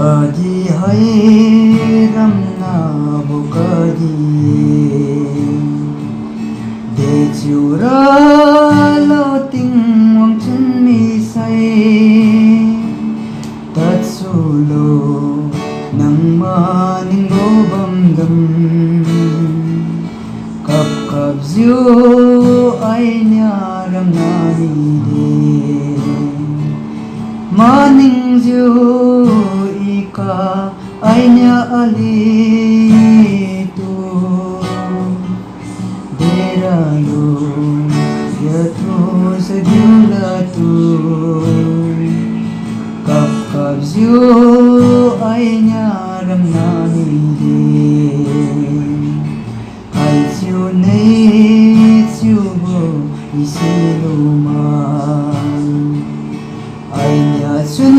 Kadi hai ramna bukadi de chura lo ting wang chun mi sai tatsulo nang maning go bam dam kap kap ziu ai nya ramna ni de maning ziu ika ainya ali tu deralo yatu sagyula tu kap kap ziu ainya ramna hindi ai ziu nei ziu bo isiluman ainya chun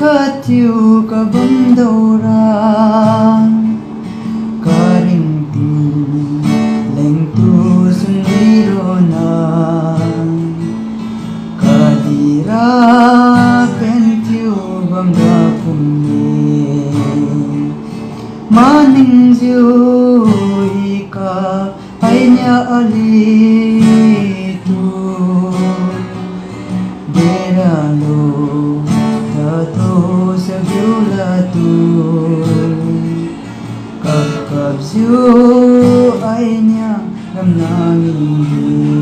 khatiu ka bandora karing tin leng tu sun nirona kadira pentiu bamda kumne maning ziu ika ainya ali tu deralo tato sagyula tu kap kap ziu ainya ramna mi